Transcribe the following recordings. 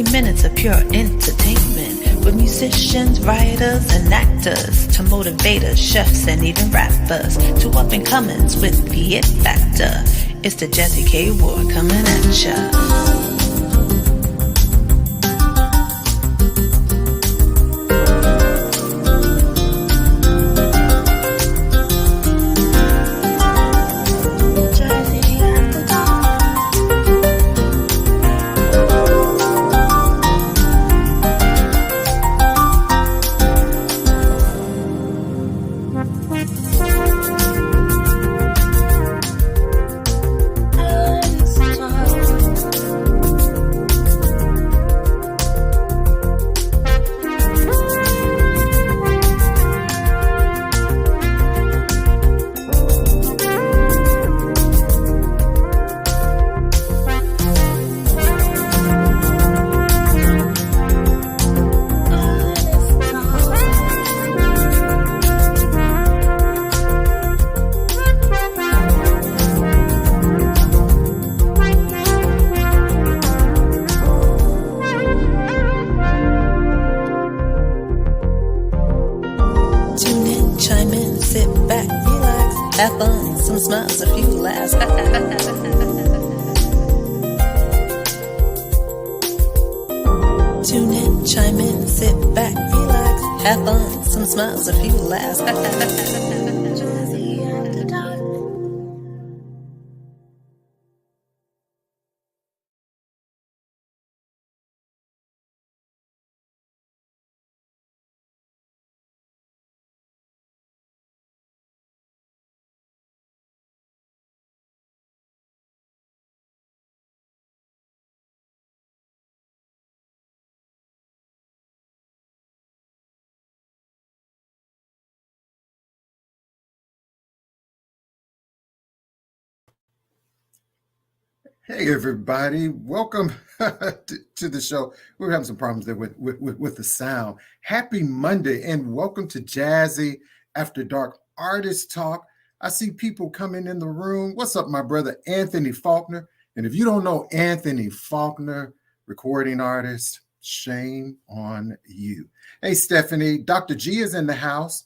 60 minutes of pure entertainment with musicians, writers, and actors to motivators, chefs, and even rappers to up-and-comers with the it factor. It's the Jazzy K Ward coming at ya. Have fun, some smiles, a few laughs. Tune in, chime in, sit back, relax. Have fun, some smiles, a few laughs. Jazzy After Dark. Hey everybody, welcome to the show. We're having some problems there with the sound. Happy Monday and welcome to Jazzy After Dark Artist Talk. I see people coming in the room. What's up, my brother Anthony Faulkner? And if you don't know Anthony Faulkner, recording artist, shame on you. Hey Stephanie, Dr. G is in the house.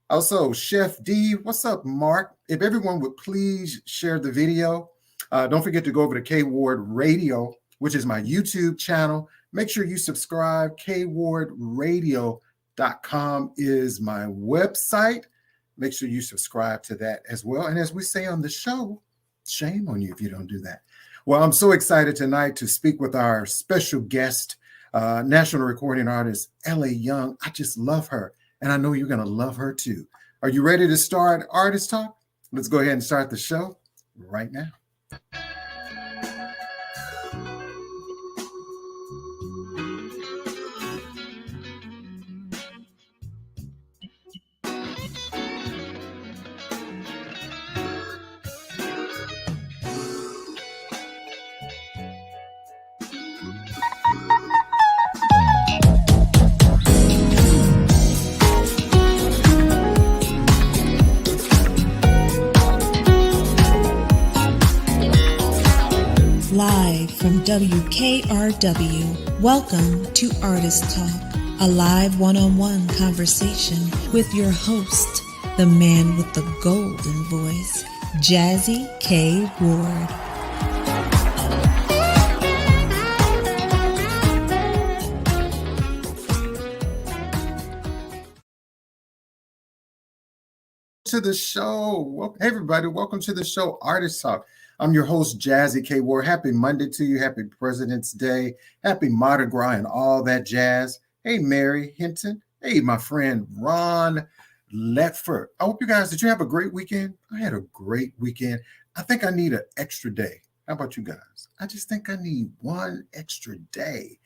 Also, Chef D, what's up, Mark? If everyone would please share the video. Don't forget to go over to K Ward Radio, which is my YouTube channel. Make sure you subscribe. kwardradio.com is my website. Make sure you subscribe to that as well. And as we say on the show, shame on you if you don't do that. Well, I'm so excited tonight to speak with our special guest, national recording artist, L.A. Young. I just love her, and I know you're going to love her too. Are you ready to start Artist Talk? Let's go ahead and start the show right now. Live from WKRW, welcome to Artist Talk, a live one-on-one conversation with your host, the man with the golden voice, Jazzy K. Ward. To the show. Hey everybody, welcome to the show, Artist Talk. I'm your host, Jazzy K. Ward. Happy Monday to you. Happy President's Day. Happy Mardi Gras and all that jazz. Hey, Mary Hinton. Hey, my friend, Ron Letford. I hope you guys, did you have a great weekend? I had a great weekend. I think I need an extra day. How about you guys? I just think I need one extra day.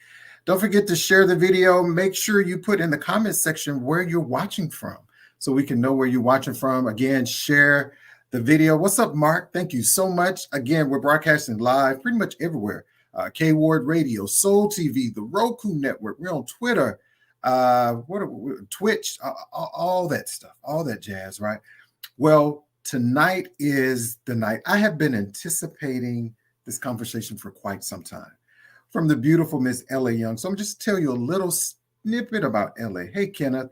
Don't forget to share the video. Make sure you put in the comment section where you're watching from so we can know where you're watching from. Again, share the video. What's up, Mark? Thank you so much. Again, we're broadcasting live pretty much everywhere. K Ward Radio, Soul TV, the Roku Network. We're on Twitter, Twitch, all that stuff, all that jazz, right? Well, tonight is the night. I have been anticipating this conversation for quite some time. from the beautiful Miss L.A. Young. So I'm just tell you a little snippet about L.A. Hey, Kenneth,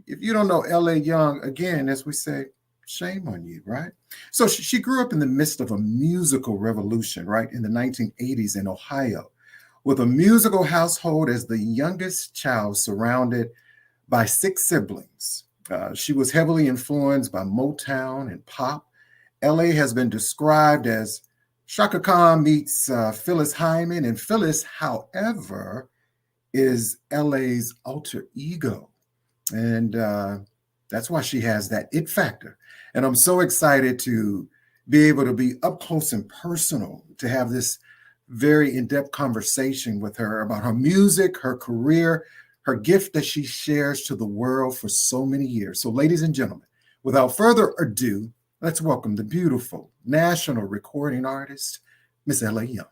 if you don't know L.A. Young, again, as we say, shame on you, right? So she grew up in the midst of a musical revolution, right, in the 1980s in Ohio, with a musical household as the youngest child surrounded by 6 siblings. She was heavily influenced by Motown and pop. LA has been described as Shaka Khan meets Phyllis Hyman, and Phyllis, however, is LA's alter ego. And that's why she has that it factor. And I'm so excited to be able to be up close and personal, to have this very in-depth conversation with her about her music, her career, her gift that she shares to the world for so many years. So, ladies and gentlemen, without further ado, let's welcome the beautiful national recording artist, Miss L.A. Young.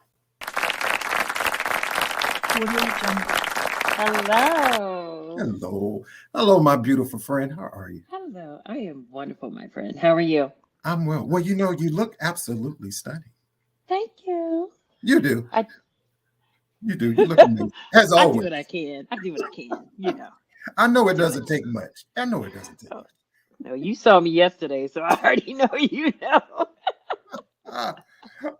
Hello. Hello. Hello, my beautiful friend. How are you? Hello. I am wonderful, my friend. How are you? I'm well. Well, you know, you look absolutely stunning. Thank you. You do. I You do. You look amazing. As I do always. what I can. I do what I can. You know. I know it doesn't take much. I know it doesn't take Oh, much. no, you saw me yesterday, so I already know you know. I,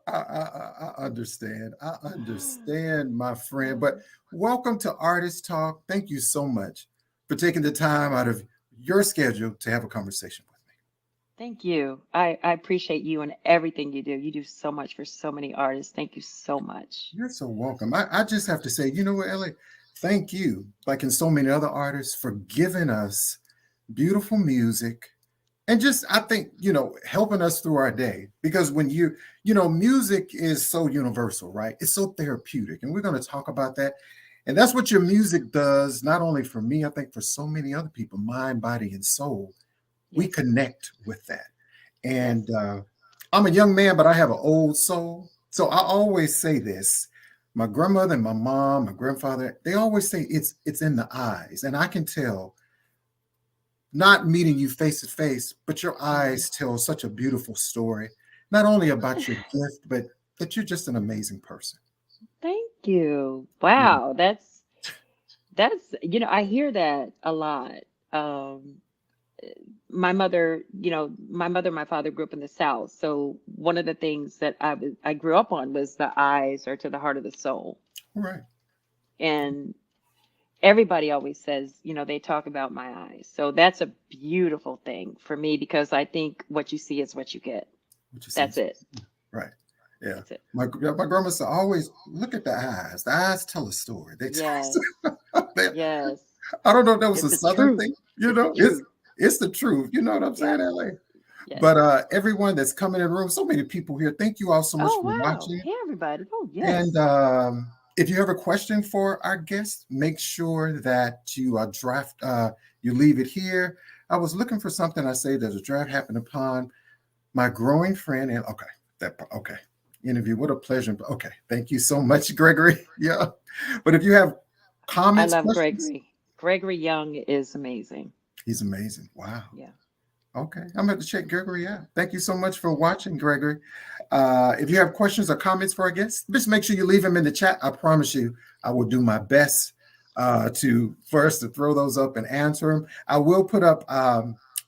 I understand. I understand, my friend. But welcome to Artist Talk. Thank you so much for taking the time out of your schedule to have a conversation with me. Thank you. I appreciate you and everything you do. You do so much for so many artists. Thank you so much. You're so welcome. I just have to say, you know what, Ellie? Thank you, like in so many other artists, for giving us beautiful music and just, I think, you know, helping us through our day. Because when you know, music is so universal, right? It's so therapeutic. And we're going to talk about that. And that's what your music does, not only for me, I think for so many other people, mind, body, and soul. We Yes. connect with that. Yes. And I'm a young man, but I have an old soul. So I always say this. My grandmother and my mom, my grandfather, they always say it's in the eyes. And I can tell, not meeting you face to face, but your eyes tell such a beautiful story, not only about your gift, but that you're just an amazing person. Thank you. Yeah. Wow, that's I hear that a lot. Um my mother, my my father grew up in the South. So one of the things that I grew up on was the eyes are to the heart of the soul. Right. And everybody always says, they talk about my eyes. So that's a beautiful thing for me because I think what you see is what you get. What you see. That's it. Right. Yeah. That's it. My grandma said, always look at the eyes. The eyes tell a story. They tell, Yes. they, Yes. I don't know if that was It's a the Southern truth. thing, you It's the know, truth. it's the truth. You know what I'm saying, Yes. LA? Yes. But everyone that's coming in the room, so many people here. Thank you all so much Oh, for wow. watching. Hey, everybody. Oh, And yes. if you have a question for our guest, make sure that you you leave it here. I was looking for something. I say there's a draft happened upon my growing friend. And okay. Interview. What a pleasure. Okay. Thank you so much, Gregory. Yeah. But if you have I comments, love questions, Gregory. Gregory Young is amazing. he's amazing. Wow. Yeah. Okay, I'm going to check Gregory out. Thank you so much for watching, Gregory. If you have questions or comments for our guests, just make sure you leave them in the chat. I promise you, I will do my best to throw those up and answer them. I will put up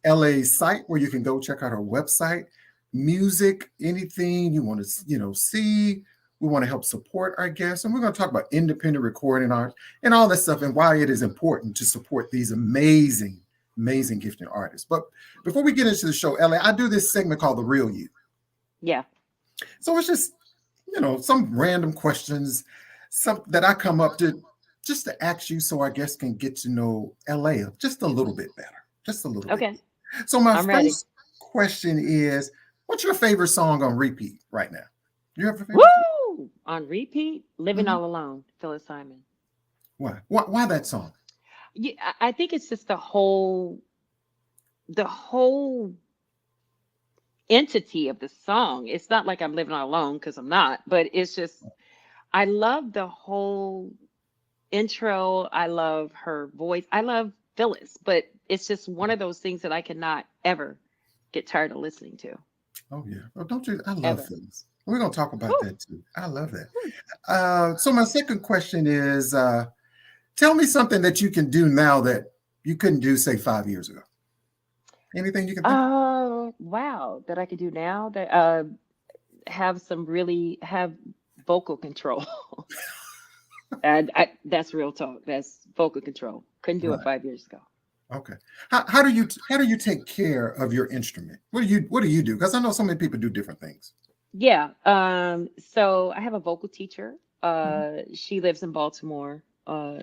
LA's site where you can go check out her website, music, anything you want to, see. We want to help support our guests, and we're going to talk about independent recording art and all that stuff, and why it is important to support these amazing gifted artists. But before we get into the show, Ellie, I do this segment called The Real You. Yeah. So it's just, some random questions, some that I come up to just to ask you so our guests can get to know LA just a little bit better. Just a little Okay. bit. So my I'm ready. first question is, what's your favorite song on repeat right now? You have a favorite song? Woo! On repeat, Living Mhm. All Alone, Phyllis Hyman. Why? Why that song? Yeah, I think it's just the whole entity of the song. It's not like I'm living all alone because I'm not, but it's just I love the whole intro. I love her voice. I love Phyllis, but it's just one of those things that I cannot ever get tired of listening to. Oh yeah. Oh, don't you? I love Ever. Phyllis. We're gonna talk about Whew, that too. I love that. whew. So my second question is, tell me something that you can do now that you couldn't do, say, 5 years ago. Anything you can think of? Oh, wow. That I could do now that have vocal control. And that's real talk. That's vocal control. Couldn't do it Right. 5 years ago. Okay. How do you take care of your instrument? What do you do? Because I know so many people do different things. Yeah. So I have a vocal teacher. Mhm. She lives in Baltimore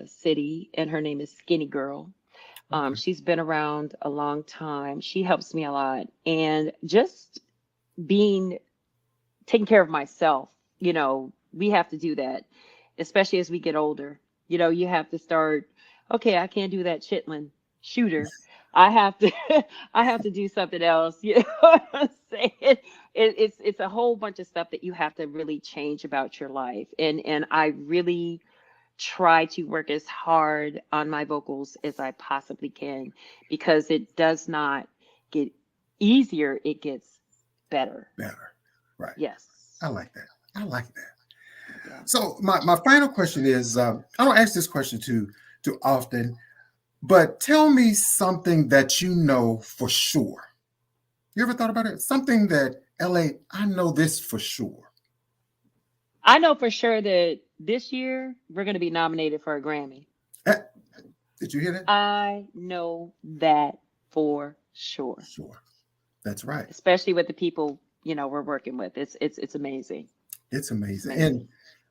City, and her name is Skinny Girl. Okay. She's been around a long time. She helps me a lot. And just being taking care of myself, we have to do that, especially as we get older. You have to start, okay, I can't do that chitlin shooter. I have to I have to do something else. You know what I'm saying? It's a whole bunch of stuff that you have to really change about your life. And I really try to work as hard on my vocals as I possibly can, because it does not get easier, it gets better. Better. Right. Yes. I like that. I like that. Yeah. So my final question is, I don't ask this question too often, but tell me something that you know for sure. You ever thought about it? Something that LA, I know this for sure. I know for sure that this year we're going to be nominated for a Grammy. Eh, did you hear that? I know that for sure, Sure. That's right. especially with the people, we're working with. It's amazing. It's It's amazing. amazing. And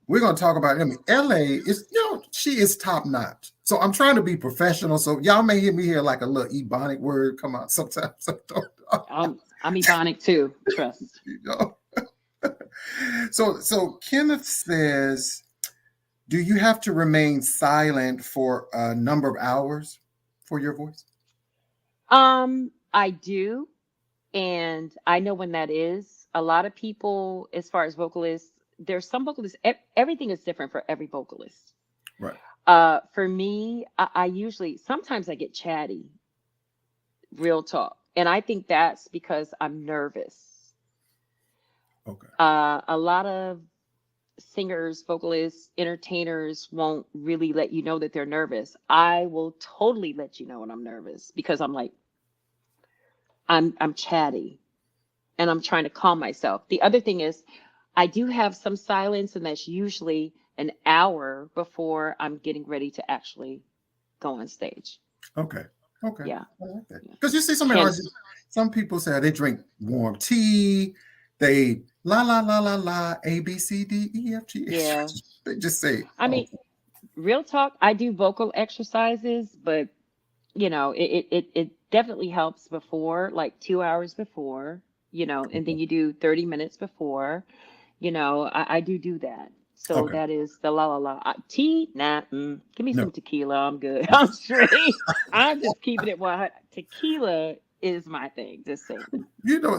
we're going to talk about, I mean, LA is, she is top notch. So I'm trying to be professional. So y'all may hear me here like a little ebonic word come out sometimes. So I'm Ebonic too, trust. you know. So Kenneth says, do you have to remain silent for a number of hours for your voice? I do, and I know when that is. A lot of people, as far as vocalists, there's some vocalists, everything is different for every vocalist. Right. For me, I usually, sometimes I get chatty, real talk. And I think that's because I'm nervous. Okay. A lot of singers, vocalists, entertainers won't really let you know that they're nervous. I will totally let you know when I'm nervous, because I'm like, I'm chatty and I'm trying to calm myself. The other thing is I do have some silence, and that's usually an hour before I'm getting ready to actually go on stage. Okay. Okay. Yeah. I like that. Yeah. Because you see so many Can artists, some people say they drink warm tea, they la la la la la A B C D E F G. yeah. They just say, I oh, mean, real talk, I do vocal exercises, but it definitely helps before, like 2 hours before, and then okay. you do 30 minutes before, I do that. So Okay. that is the la la la. Tea, nah, give me No. some tequila. I'm good. I'm straight. I'm just keeping it 100. Tequila is my thing. Just saying.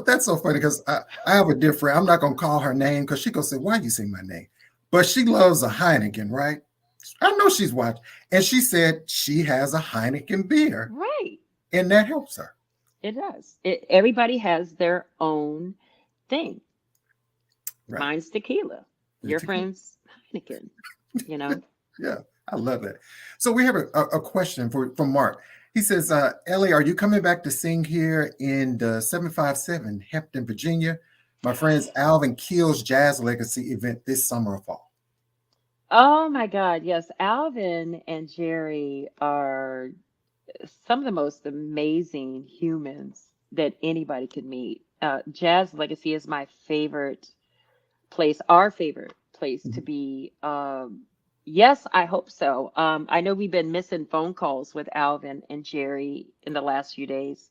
That's so funny because I have a dear friend. I'm not gonna call her name because she gonna say, why you say my name? But she loves a Heineken, right? I know she's watching. And she said she has a Heineken beer Right. and that helps her. It does. Everybody has their own thing. Right. Mine's tequila. The Your tequila. friend's Heineken. You know. Yeah, I love that. So we have a question from Mark. He says, Ellie, are you coming back to sing here in the 757 Hampton, Virginia? My friends Alvin Keel's Jazz Legacy event this summer or fall. Oh my God, yes. Alvin and Jerry are some of the most amazing humans that anybody could meet. Jazz Legacy is my favorite place, our favorite place to Mhm. be. Yes, I hope so. I know we've been missing phone calls with Alvin and Jerry in the last few days,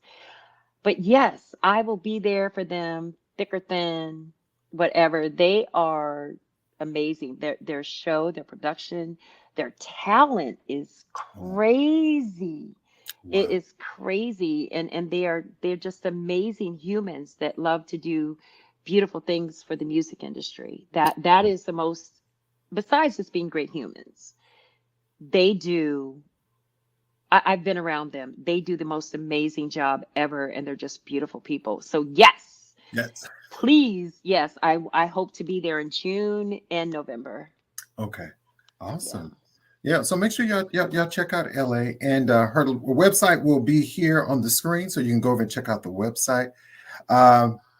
but yes, I will be there for them, thick or thin, whatever. They are amazing. Their show, their production, their talent is Oh, crazy. It wow. is crazy, and they're just amazing humans that love to do beautiful things for the music industry. That is the most, besides just being great humans, they do. I've been around them. They do the most amazing job ever, and they're just beautiful people. So yes, Yes. Please, yes, I hope to be there in June and November. Okay. Yeah. Awesome. Yeah. So make sure y'all check out LA, and her website will be here on the screen, so you can go over and check out the website.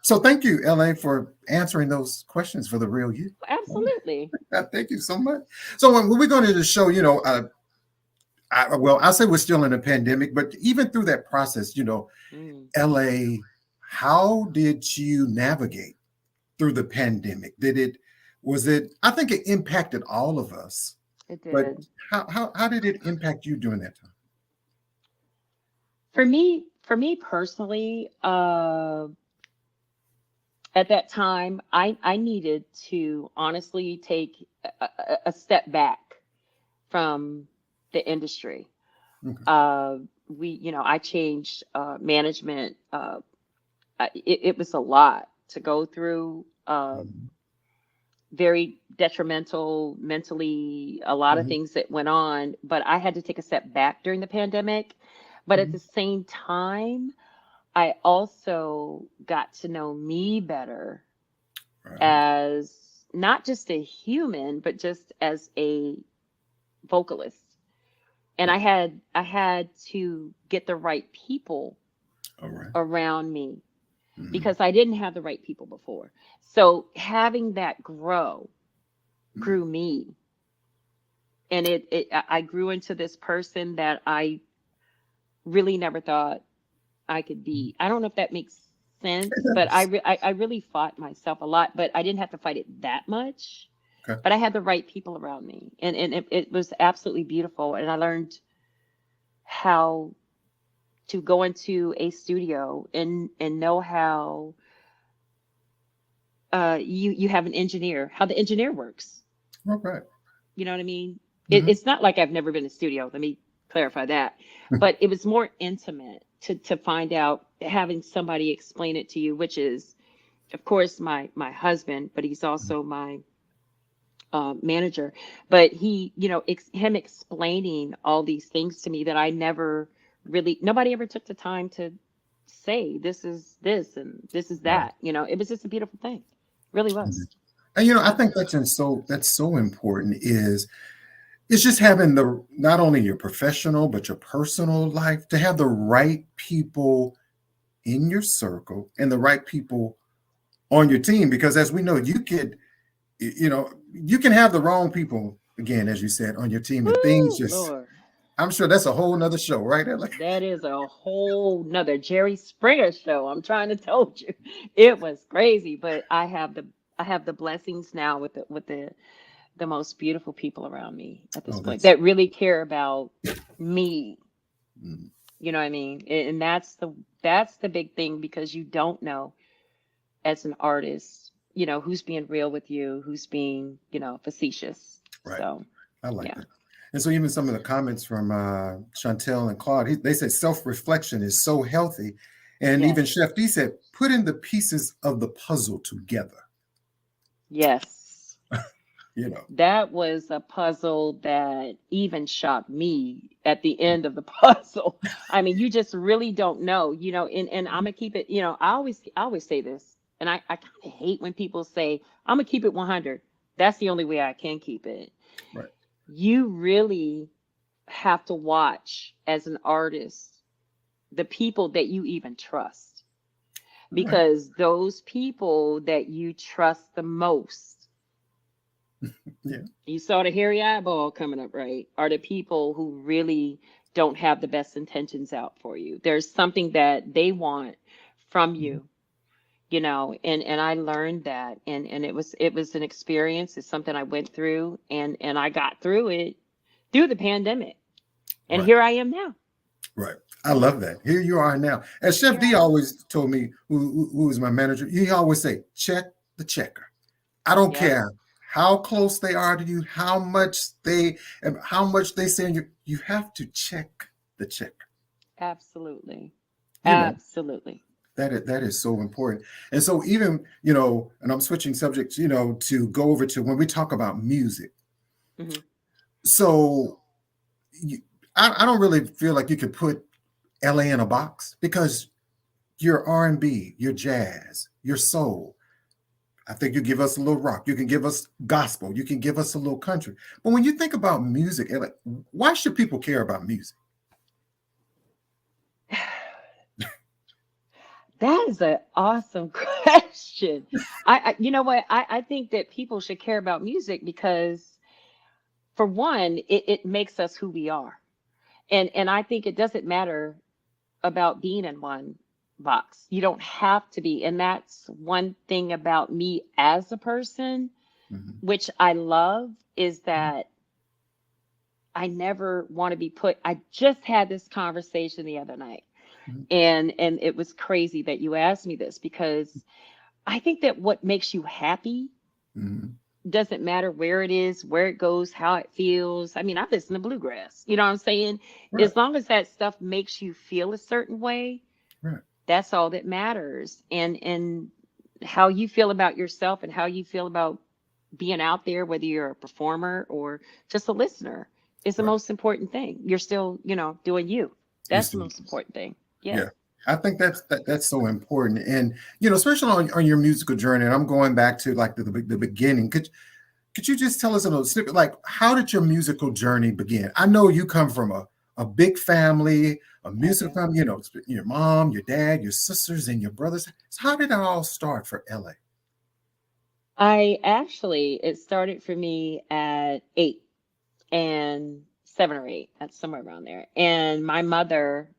So thank you, LA, for answering those questions for the real you. Absolutely. Thank you so much. So when we're going to the show, well, I say we're still in a pandemic, but even through that process, Mm, LA, how did you navigate through the pandemic? I think it impacted all of us, it but did. how did it impact you during that time? For me personally, at that time, I needed to honestly take a step back from the industry. Okay. I changed management. It was a lot to go through. Mhm. Very detrimental mentally, a lot of Mhm. things that went on, but I had to take a step back during the pandemic. But at Mhm. the same time, I also got to know me better Right. as not just a human, but just as a vocalist. And Right. I had to get the right people All right. around me Mhm. because I didn't have the right people before. So having that Mhm. grew me, and I grew into this person that I really never thought I could Mhm. be. I don't know if that makes sense, but Yes. I really fought myself a lot, but I didn't have to fight it that much. Okay. But I had the right people around me, and it was absolutely beautiful. And I learned how to go into a studio and know how you have an engineer, how the engineer works. All right. You know what I mean? Mhm. It's not like I've never been in a studio. Let me clarify that. But it was more intimate to find out, having somebody explain it to you, which is, of course, my husband, but he's also my manager. But he, him explaining all these things to me that I never really, nobody ever took the time to say, this is this and this is Right. that. It was just a beautiful thing. Really Mhm. was. And I Yeah. think that's so important is it's just having the not only your professional but your personal life to have the right people in your circle and the right people on your team, because as we know, you can have the wrong people, again, as you said, on your team, and things Woo, just, Lord. I'm sure that's a whole nother show, right? Like, That is a whole nother Jerry Springer show. I'm trying to tell you. It was crazy, but I have the blessings now with the most beautiful people around me at this oh, point that's that really care about me. mm, You know what I mean? And that's the big thing, because you don't know, as an artist, who's being real with you, who's being, facetious. right. So, I like yeah. that. And so even some of the comments from Chantel and Claude, they said self-reflection is so healthy. And even Yes. Chef D said, putting the pieces of the puzzle together, Yes. you know. That was a puzzle that even shocked me at the end of the puzzle. I mean, you just really don't know, and I'm gonna keep it, I always say this, and I kind of hate when people say, I'm gonna keep it 100. That's the only way I can keep it. Right. You really have to watch, as an artist, the people that you even trust, All right. because those people that you trust the most, Yeah. you saw the hairy eyeball coming up, right? Are the people who really don't have the best intentions out for you. There's something that they want from Mhm. you, and I learned that, and it was an experience. It's something I went through, and I got through it through the pandemic. And Right. here I am now. Right. I love that. Here you are now. As Chef Here I D am. always told me, who was my manager, he always say, check the checker. I don't Yep, care how close they are to you, how much they send you. You have to check the checker. absolutely. You know, Absolutely. that is so important. And so even, and I'm switching subjects, to go over to when we talk about music. Hmm. So you, I don't really feel like you could put LA in a box because your R&B, your jazz, your soul. I think you give us a little rock. You can give us gospel. You can give us a little country. But when you think about music, why should people care about music? That is an awesome question. You know what? I think that people should care about music because, for one, it makes us who we are, and I think it doesn't matter about being in one box. You don't have to be, and that's one thing about me as a person, which I love, is that I never want to be put. I just had this conversation the other night. And it was crazy that you asked me this, because I think that what makes you happy doesn't matter where it is, where it goes, how it feels. I mean, I listen to bluegrass, you know what I'm saying? Right. As long as that stuff makes you feel a certain way, Right. that's all that matters. And how you feel about yourself and how you feel about being out there, whether you're a performer or just a listener, is the most important thing. You're still, doing you. That's the most important thing. Yeah, I think that's so important, and especially on your musical journey. And I'm going back to like the beginning. Could you just tell us a little snippet, like how did your musical journey begin? I know you come from a big family, a musical family. Your mom, your dad, your sisters, and your brothers. So how did it all start for LA? It started for me at 8 and 7 or 8. That's somewhere around there. And my mother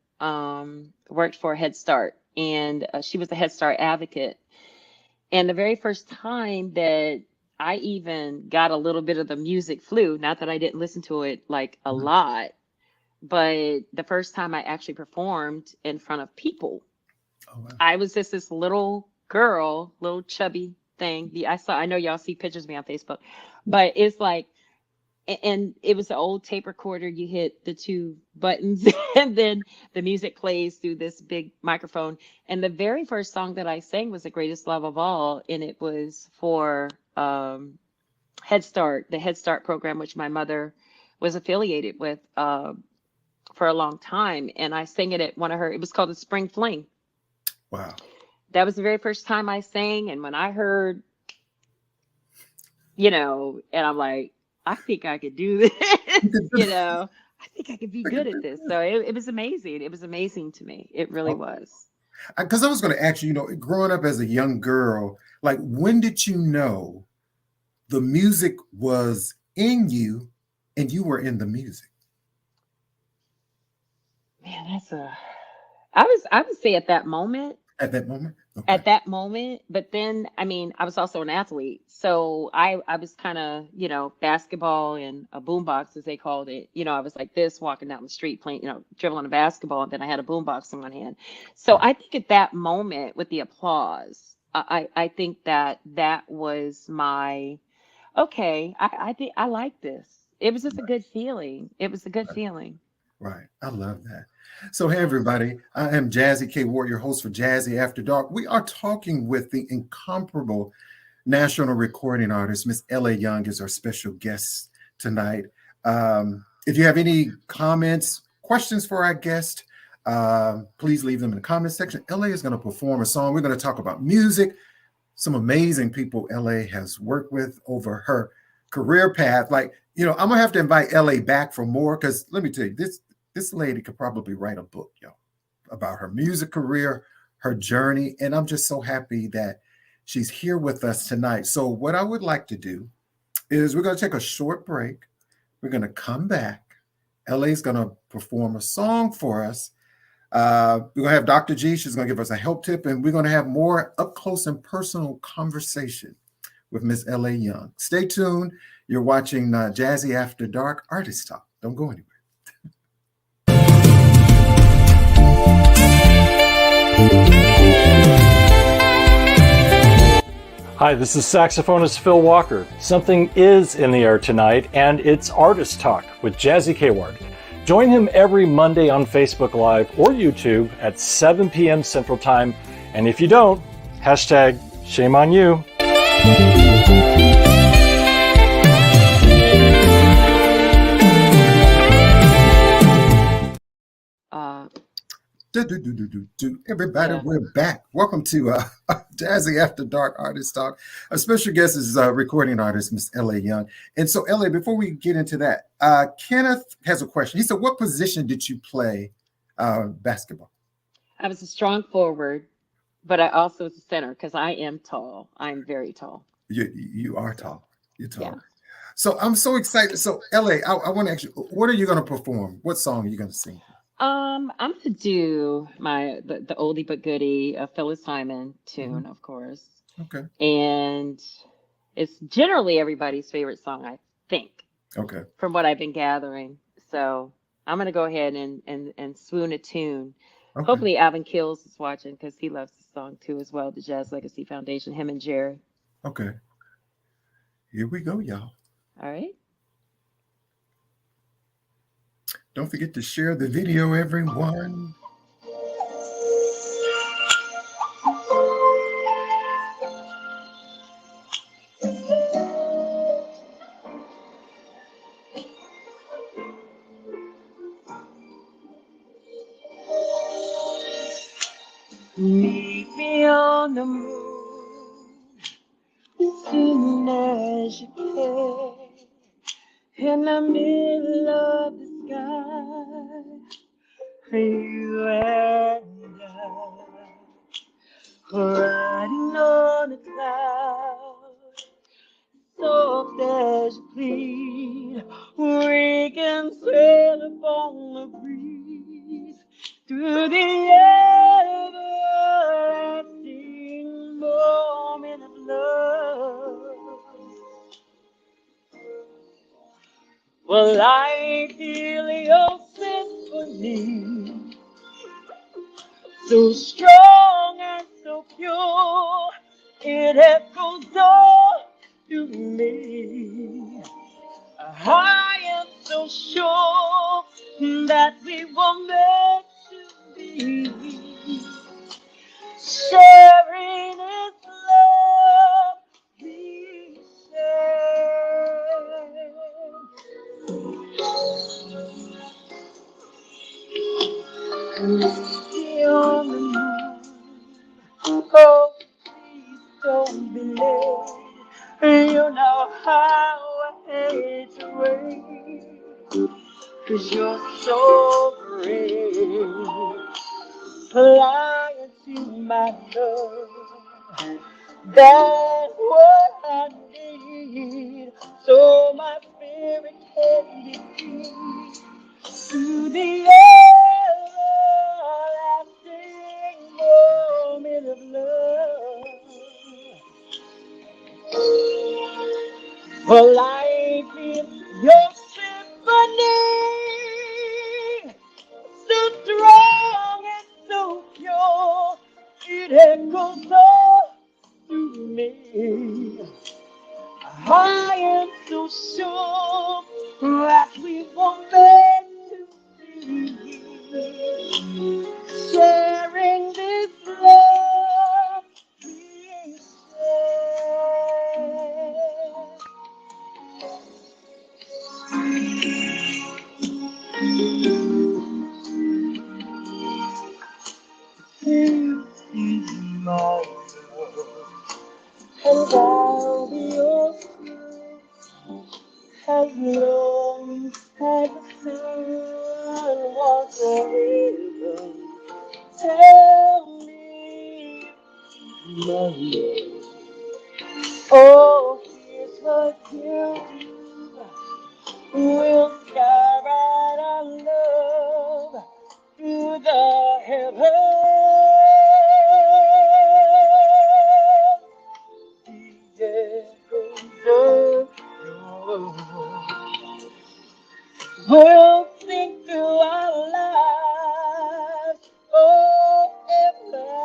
worked for Head Start, and she was a Head Start advocate. And the very first time that I even got a little bit of the music flu, not that I didn't listen to it like a lot, but the first time I actually performed in front of people, I was just this little girl, little chubby thing. I know y'all see pictures of me on Facebook, but it's like, and it was an old tape recorder. You hit the 2 buttons and then the music plays through this big microphone. And the very first song that I sang was The Greatest Love of All. And it was for Head Start, the Head Start program, which my mother was affiliated with for a long time. And I sang it at it was called the Spring Fling. Wow. That was the very first time I sang. And when I heard, and I'm like, I think I could do this, I think I could be good at this. So it was amazing. It was amazing to me. It really was. Because I was going to ask you, growing up as a young girl, like when did you know the music was in you and you were in the music? Man, I would say at that moment. At that moment? Okay. At that moment. But then, I was also an athlete. So I was kind of, basketball and a boombox, as they called it. I was like this, walking down the street playing, dribbling a basketball. And then I had a boombox in one hand. So I think at that moment with the applause, I think that was my, okay, I think I like this. It was just a good feeling. It was a good feeling. Right. I love that. So, hey, everybody, I am Jazzie K. Ward, your host for Jazzie After Dark. We are talking with the incomparable national recording artist, Miss L.A. Young is our special guest tonight. If you have any comments, questions for our guest, please leave them in the comment section. L.A. is going to perform a song. We're going to talk about music, some amazing people L.A. has worked with over her career path. Like, I'm going to have to invite L.A. back for more, because let me tell you, this lady could probably write a book, about her music career, her journey. And I'm just so happy that she's here with us tonight. So what I would like to do is we're going to take a short break. We're going to come back. LA's going to perform a song for us. We're going to have Dr. G. She's going to give us a help tip, and we're going to have more up close and personal conversation with Miss L.A. Young. Stay tuned. You're watching Jazzie After Dark Artist Talk. Don't go anywhere. Hi, this is saxophonist Phil Walker. Something is in the air tonight, and it's Artist Talk with Jazzie K. Ward. Join him every Monday on Facebook Live or YouTube at 7 p.m. Central Time. And if you don't, hashtag shame on you. Everybody, Yeah. we're back. Welcome to Jazzy After Dark Artist Talk. A special guest is recording artist, Miss L.A. Young. And so, L.A., before we get into that, Kenneth has a question. He said, what position did you play basketball? I was a strong forward, but I also was a center because I am tall. I'm very tall. You are So tall. You're yeah. tall. So I'm so excited. So, L.A., I want to ask you, what are you going to perform? What song are you going to sing? I'm gonna do the oldie but goodie Phyllis Hyman Mhm. tune, of course. Okay. And it's generally everybody's favorite song, I think, Okay. from what I've been gathering. So I'm gonna go ahead and swoon a tune. Okay. Hopefully Alvin Kills is watching because he loves the song too as well, the Jazz Legacy Foundation, him and Jerry. Okay. Here we go, y'all. All right. Don't forget to share the video, everyone. Meet me on the moon as soon as you can, in the middle of the sky, for you and I, riding on a cloud, soft as you please, we can sail upon the breeze through the everlasting moment of love. Well, I feel your symphony, so strong and so pure, it echoes all through me. I am so sure that we were meant to be, sharing this love we share. Be on the moon. Oh, please don't be late. You know how I hate to wait. 'Cause you're so great. Flying to my love. That's what I need. So my spirit can be free to the everlasting moment of love. For life is your symphony, so strong and so pure, it echoes all through me. I am so sure that we were meant to be, sharing this love we share. This is my love, and I'll be yours as long as the sun was forever. Tell me, my love. Oh, here's what you do. We'll skyrocket our love through the heavens. The echoes of your we'll sing through our lives forever.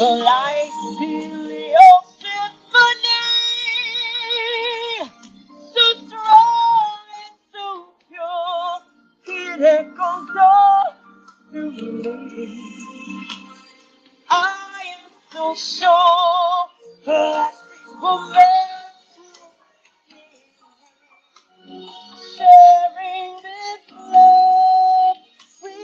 Like symphony, so strong and so pure, it echoes all through me. I am so sure that we're meant to be, sharing this love we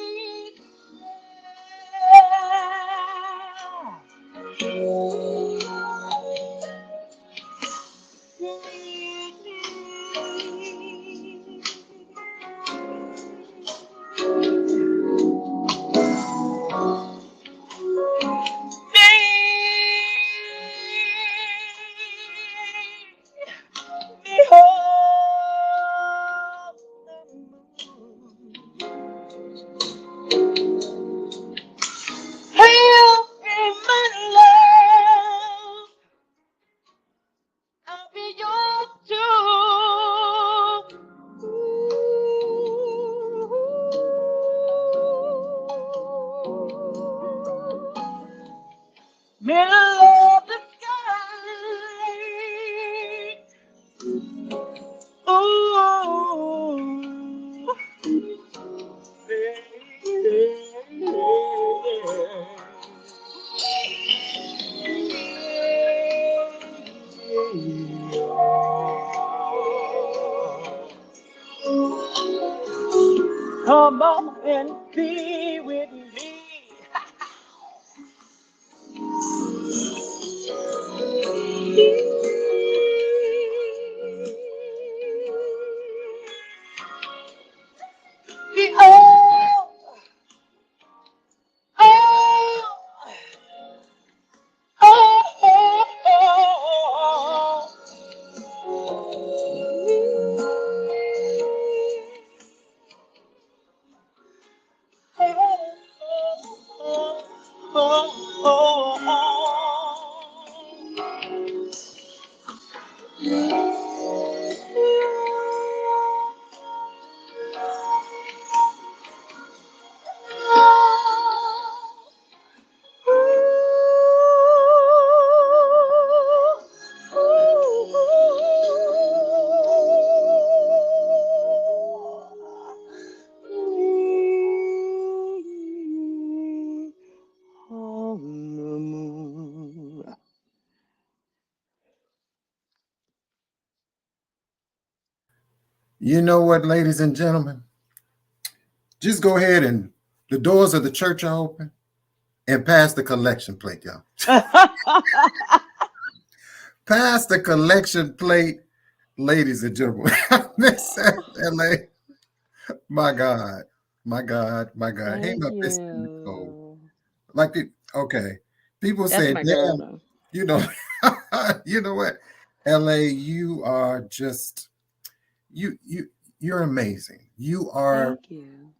I'll be yours too. Middle of the sky. Ooh. Come on and be with me. Oh, oh, oh, oh, You know what, ladies and gentlemen? Just go ahead and the doors of the church are open and pass the collection plate, y'all. Pass the collection plate, ladies and gentlemen. Miss LA. My God. My God. My God. Hey, my Miss Nicole. Like it, okay. People say, damn, you know, you know what? LA, you are just you're amazing. You are. Thank you.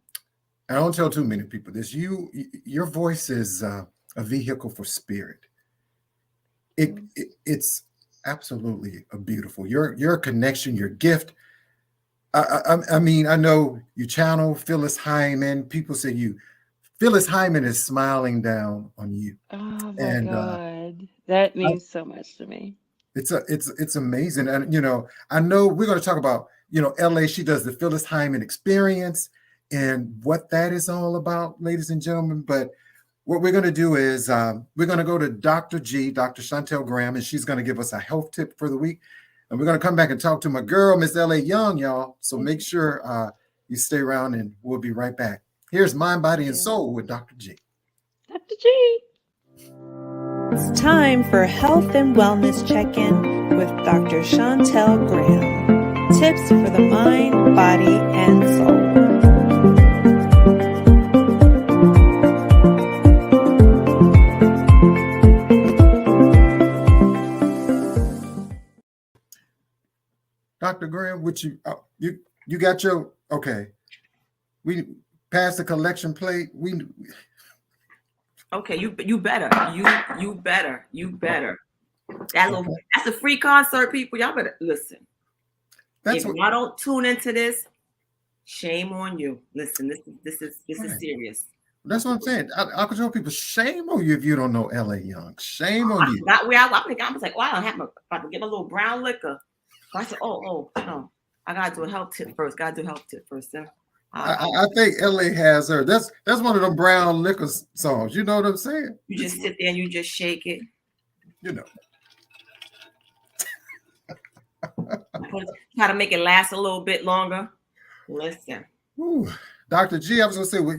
I don't tell too many people this. Your voice is a vehicle for spirit. It's absolutely a beautiful. Your connection, your gift. I mean, I know you channel Phyllis Hyman. People say Phyllis Hyman is smiling down on you. Oh my God, that means so much to me. It's amazing, and I know we're going to talk about LA. She does the Phyllis Hyman experience and what that is all about, ladies and gentlemen. But what we're going to do is we're going to go to Dr. Chantel Graham, and she's going to give us a health tip for the week. And we're going to come back and talk to my girl, Miss LA Young, y'all. So make sure you stay around, and we'll be right back. Here's Mind, Body, and Soul with Dr. G. Dr. G. It's time for Health and Wellness Check-In with Dr. Chantel Graham. Tips for the mind, body, and soul. Dr. Graham, you got your okay. We passed the collection plate. Okay, you better. That's a free concert, people. Y'all better listen. If y'all don't tune into this, shame on you. Listen, this is serious. That's what I'm saying. I could tell people, shame on you if you don't know L.A. Young. Shame on you. Not where I was like, oh, I don't have about to get a little brown liquor. I said, no, I gotta do a health tip first. Then I think L.A. has her. That's one of them brown liquor songs. You know what I'm saying? You just sit there and you just shake it. You know. Try to make it last a little bit longer. Listen. Ooh, Dr. G, I was gonna say, well,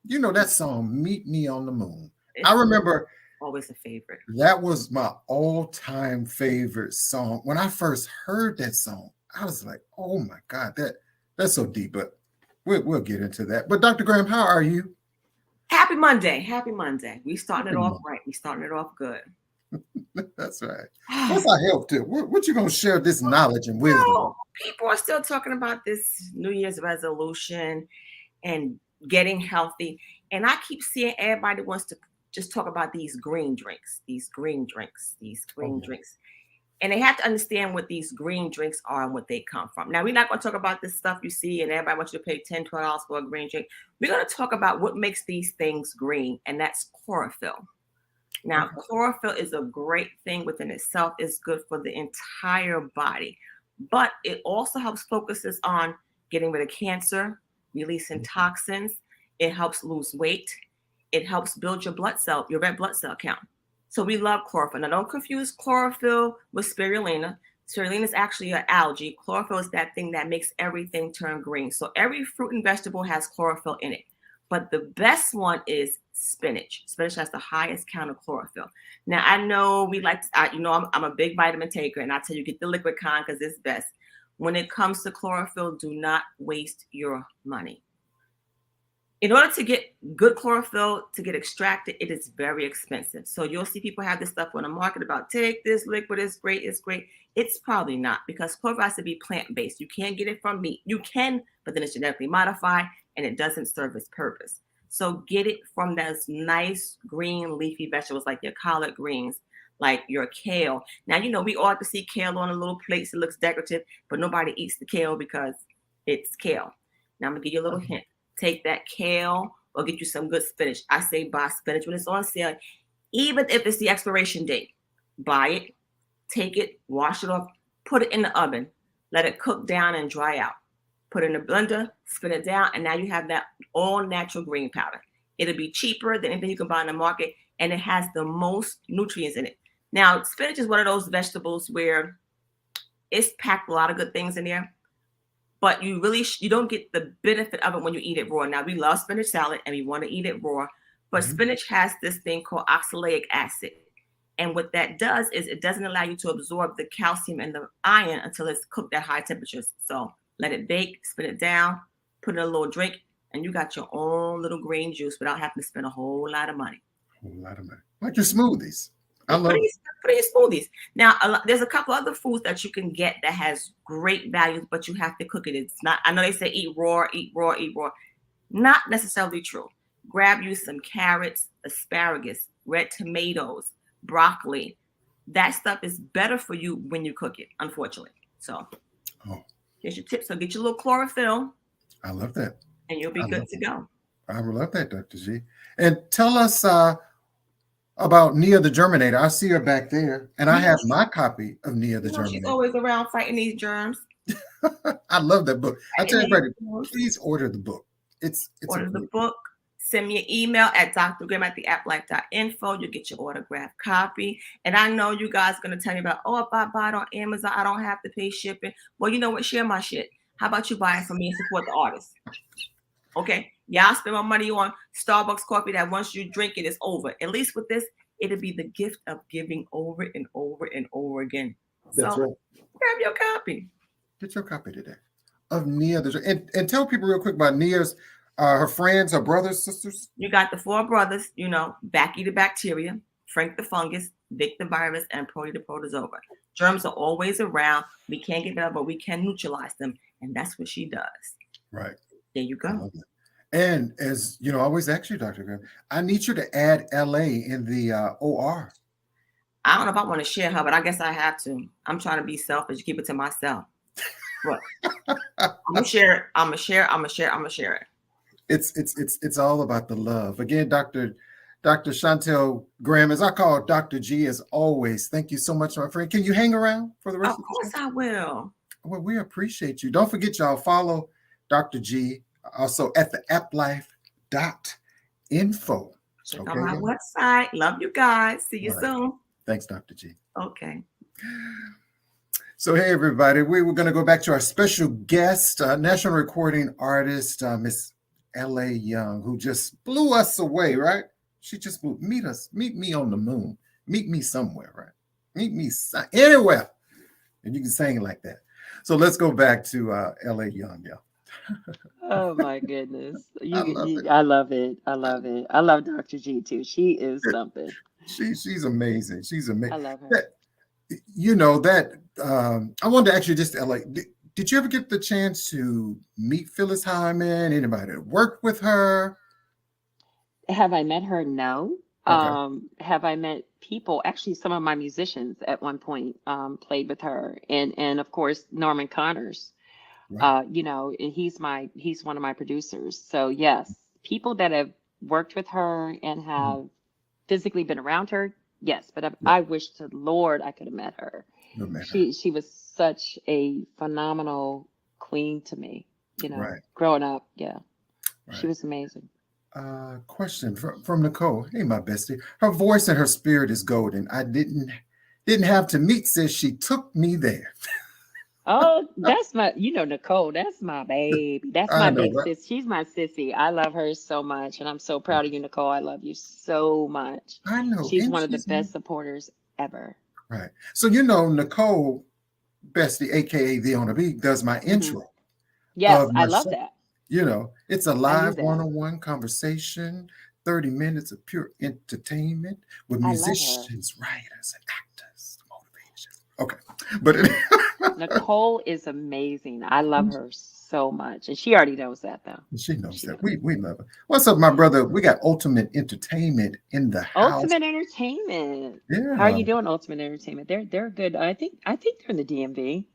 you know that song, Meet Me on the Moon. I remember always a favorite. That was my all-time favorite song. When I first heard that song, I was like, oh my God, that's so deep, but we'll get into that. But Dr. Graham, how are you? Happy Monday. We started it off right. We started it off good. That's right. What's our help tip? What you gonna share this knowledge and wisdom? People are still talking about this New Year's resolution and getting healthy. And I keep seeing everybody wants to just talk about these green drinks. And they have to understand what these green drinks are and what they come from. Now, we're not going to talk about this stuff you see and everybody wants you to pay $10, $12 for a green drink. We're going to talk about what makes these things green, and that's chlorophyll. Now, chlorophyll is a great thing within itself. It's good for the entire body, but it also helps focuses on getting rid of cancer, releasing toxins. It helps lose weight. It helps build your red blood cell count. So we love chlorophyll. Now, don't confuse chlorophyll with spirulina. Spirulina is actually an algae. Chlorophyll is that thing that makes everything turn green. So every fruit and vegetable has chlorophyll in it. But the best one is spinach. Spinach has the highest count of chlorophyll. Now, I know I'm a big vitamin taker, and I tell you, get the liquid kind because it's best. When it comes to chlorophyll, do not waste your money. In order to get good chlorophyll, to get extracted, it is very expensive. So you'll see people have this stuff on the market about take this liquid, it's great. It's probably not, because chlorophyll has to be plant-based. You can't get it from meat. You can, but then it's genetically modified and it doesn't serve its purpose. So get it from those nice green leafy vegetables like your collard greens, like your kale. Now, we all have to see kale on a little plate. It looks decorative, but nobody eats the kale because it's kale. Now I'm gonna give you a little hint. Take that kale or get you some good spinach. I say buy spinach when it's on sale. Even if it's the expiration date, buy it, take it, wash it off, put it in the oven, let it cook down and dry out. Put it in a blender, spin it down, and now you have that all natural green powder. It'll be cheaper than anything you can buy in the market, and it has the most nutrients in it. Now, spinach is one of those vegetables where it's packed a lot of good things in there, but you don't get the benefit of it when you eat it raw. Now, we love spinach salad and we want to eat it raw, but spinach has this thing called oxalic acid. And what that does is it doesn't allow you to absorb the calcium and the iron until it's cooked at high temperatures. So let it bake, spin it down, put in a little drink, and you got your own little green juice without having to spend a whole lot of money. Like your smoothies. Put in your smoothies. Now, there's a couple other foods that you can get that has great values, but you have to cook it. It's not, I know they say eat raw. Not necessarily true. Grab you some carrots, asparagus, red tomatoes, broccoli. That stuff is better for you when you cook it, unfortunately. So here's your tip. So get your little chlorophyll. I love that. And you'll be good to go. I love that, Dr. G. And tell us about Nia the Germinator. I see her back there, and I have my copy of Nia the Germinator. She's always around fighting these germs. I love that book. I tell everybody, please order the book. Order the book. Send me an email at drgraham@theapplife.info. You'll get your autographed copy. And I know you guys are going to tell me about, if I buy it on Amazon, I don't have to pay shipping. Well, you know what? Share my shit. How about you buy it from me and support the artist? Okay. Y'all spend my money on Starbucks coffee that once you drink it, it's over. At least with this, it'll be the gift of giving over and over and over again. That's right. Grab your copy. Get your copy today of Nia. And tell people real quick about Nia's, her friends, her brothers, sisters. You got the 4 brothers, Backy the bacteria, Frank the fungus, Vic the virus, and Prody the protozoa. Germs are always around. We can't get them, but we can neutralize them. And that's what she does. Right. There you go. And as I always ask you, Dr. Graham, I need you to add LA in the OR. I don't know if I want to share her, but I guess I have to. I'm trying to be selfish, keep it to myself. What? I'm gonna share it. It's all about the love. Again, Dr. Chantel Graham, as I call Dr. G, as always. Thank you so much, my friend. Can you hang around for the rest Of of the course show? I will. Well, we appreciate you. Don't forget, y'all, follow Dr. G also at the applife.info. Check Okay. out my website. Love you guys. See you All right. soon. Thanks, Dr. G. Okay. So, hey, everybody, we were going to go back to our special guest, national recording artist, Miss L.A. Young, who just blew us away, right? She just blew, meet me on the moon, meet me somewhere, right? Meet me anywhere. And you can sing like that. So let's go back to L.A. Young, y'all. Oh my goodness. I love it. I love it. I love it. I love Dr. G too. She is something. She's amazing. She's amazing. I love her. I wanted to ask you just, L.A., did you ever get the chance to meet Phyllis Hyman? Anybody that worked with her? Have I met her? No. Okay. Have I met people? Actually, some of my musicians at one point played with her, and of course Norman Connors. Right. And he's one of my producers. So yes, people that have worked with her and have physically been around her, yes. But I wish to the Lord I could have met her. No matter. She was such a phenomenal queen to me. Right. Growing up, yeah, Right. she was amazing. Question from Nicole. Hey, my bestie. Her voice and her spirit is golden. I didn't have to meet, says she took me there. Oh, that's my, Nicole, that's my baby. That's I my know, big right? sis. She's my sissy. I love her so much. And I'm so proud of you, Nicole. I love you so much. I know. She's And one of the she's best supporters ever. right. So Nicole, bestie, aka the owner B, does my intro Yes, of I my love show. that. It's a I knew live that. one-on-one conversation, 30 minutes of pure entertainment with I love her. musicians, writers, and actors. Motivation. Okay. But Nicole is amazing. I love her so much. And she already knows that, though. she knows She that. knows. We love her. What's up, my brother? We got Ultimate Entertainment in the house. Ultimate Entertainment. Yeah. How are you doing, Ultimate Entertainment? They're good. I think they're in the DMV.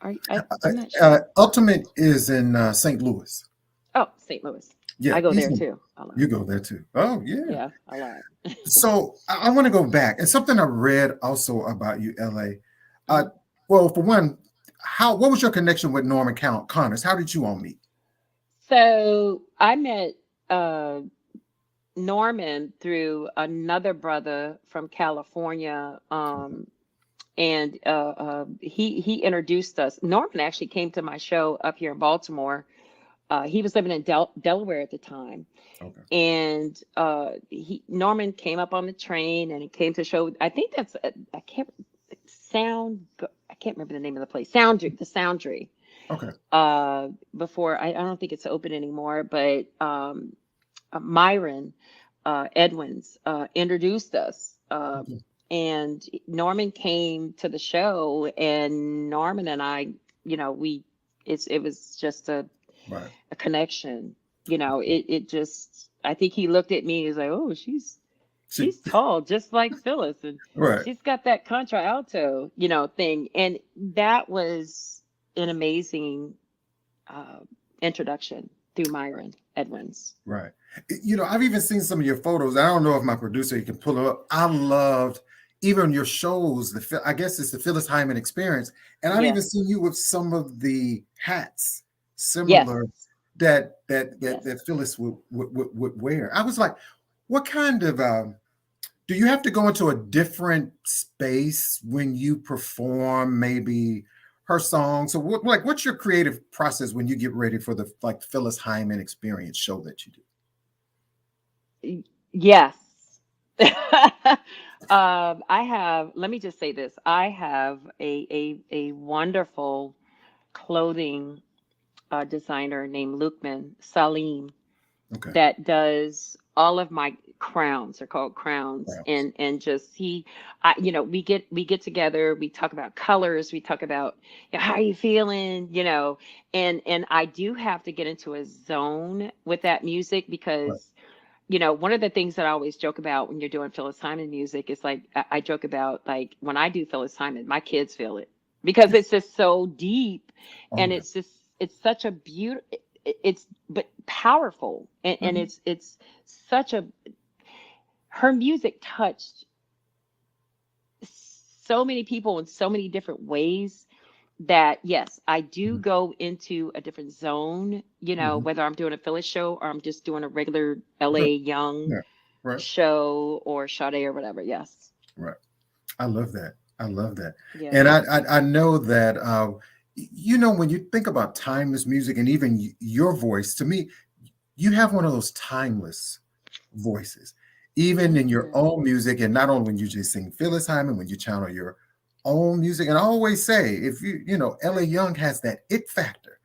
I'm not sure. Ultimate is in St. Louis. Oh, St. Louis. Yeah. I go there too. A lot. You go there too. Oh, yeah. Yeah, a lot. So I want to go back. And something I read also about you, LA. Well, for one, what was your connection with Norman Connors? How did you all meet? So I met Norman through another brother from California. And he introduced us. Norman actually came to my show up here in Baltimore. He was living in Delaware at the time. Okay. And Norman came up on the train and he came to show. I think that's I can't remember the name of the place. The Soundry. Okay. Before I don't think it's open anymore, but Myron Edwins introduced us. And Norman came to the show, and Norman and I, it was just a connection. It just, I think he looked at me, he's like, oh, she's tall, just like Phyllis, and she's got that contralto, thing. And that was an amazing introduction through Myron Edwins. Right. I've even seen some of your photos. I don't know if my producer can pull it up. I loved even your shows, I guess it's the Phyllis Hyman experience. And I've even seen you with some of the hats similar that Phyllis would wear. I was like, what kind of do you have to go into a different space when you perform maybe her songs? So what's your creative process when you get ready for the Phyllis Hyman experience show that you do? Yes. Let me just say this. I have a wonderful clothing designer named Lukman Salim that does all of my crowns. They're called crowns. And just we get together, we talk about colors, we talk about how are you feeling, and I do have to get into a zone with that music because one of the things that I always joke about when you're doing Phyllis Hyman music is I joke about when I do Phyllis Hyman, my kids feel it because it's just so deep and it's such a beautiful, it's but powerful, and it's such a, her music touched so many people in so many different ways that yes, I do go into a different zone, whether I'm doing a Phyllis show or I'm just doing a regular LA Young Yeah. Right. show or Sade or whatever. Yes. Right. I love that. I love that. Yeah. And I know that, when you think about timeless music and even your voice, to me, you have one of those timeless voices, even in your own music. And not only when you just sing Phyllis Hyman, when you channel your own music. And I always say, if LA Young has that it factor,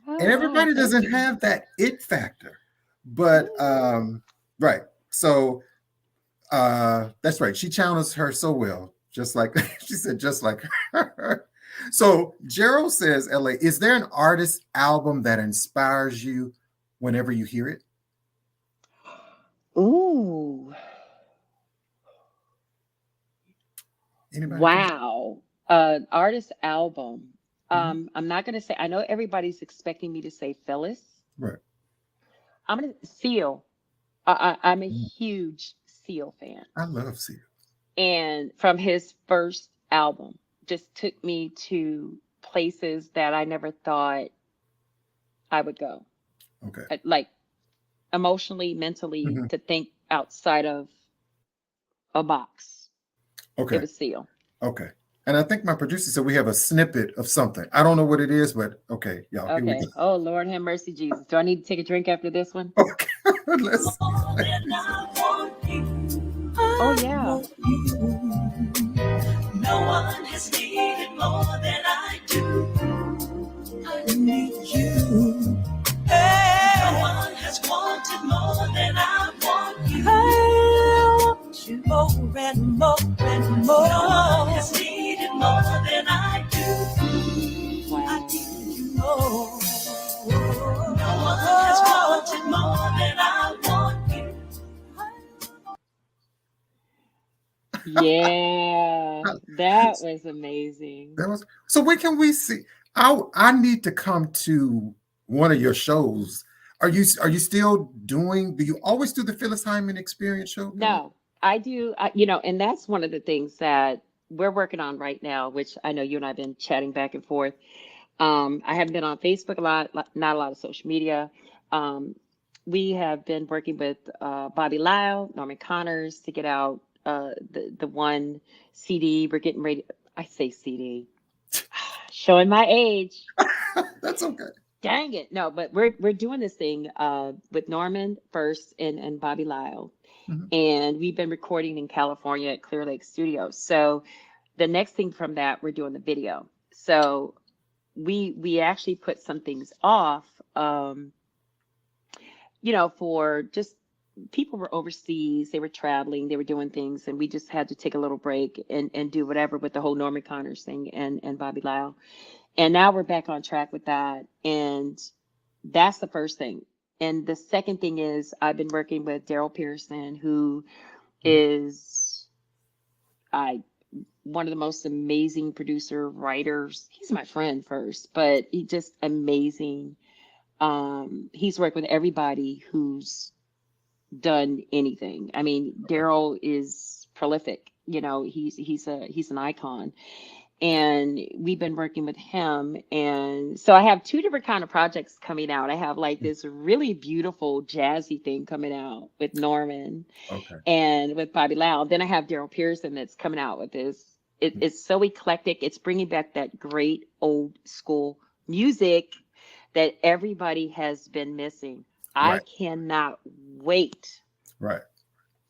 and everybody doesn't have that it factor, but right. So that's right. She channels her so well, just like she said, just like her. So Gerald says, LA, is there an artist album that inspires you whenever you hear it? Ooh. Anybody? Wow. Artist album. I'm not going to say, I know everybody's expecting me to say Phyllis. Right. I'm going to Seal. I'm a huge Seal fan. I love Seal. And from his first album, just took me to places that I never thought I would go. Okay. Like emotionally, mentally, to think outside of a box. Okay. It was Seal. Okay. And I think my producer said we have a snippet of something. I don't know what it is, but okay, y'all. Okay. Here we go. Oh, Lord have mercy, Jesus. Do I need to take a drink after this one? Okay. Let's see. Oh, yeah. No one has needed more than I do. I need you. Hey. No one has wanted more than I want you. I want you more and more and more. No one has needed more than I do. Wow. I need you more. No one has wanted more than I want you. Yeah, that was amazing. That was so. When can we see? I need to come to one of your shows. Are you still doing? Do you always do the Phyllis Hyman Experience show? No, I do. And that's one of the things that we're working on right now, which I know you and I have been chatting back and forth. I haven't been on Facebook a lot, not a lot of social media. We have been working with Bobby Lyle, Norman Connors to get out the one CD. We're getting ready. I say CD, showing my age. That's okay. Dang it. No, but we're doing this thing with Norman first and Bobby Lyle. And we've been recording in California at Clear Lake Studios. So the next thing from that, we're doing the video. So we actually put some things off, for just people were overseas, they were traveling, they were doing things, and we just had to take a little break and do whatever with the whole Norman Connors thing and Bobby Lyle. And now we're back on track with that. And that's the first thing. And the second thing is I've been working with Daryl Pearson, who is one of the most amazing producer writers. He's my friend first, but he's just amazing. He's worked with everybody who's done anything. I mean, Daryl is prolific. He's an icon. And we've been working with him. And so I have two different kind of projects coming out. I have like this really beautiful jazzy thing coming out with Norman and with Bobby Lyle. Then I have Daryl Pearson that's coming out with this. It's so eclectic. It's bringing back that great old school music that everybody has been missing. Right. I cannot wait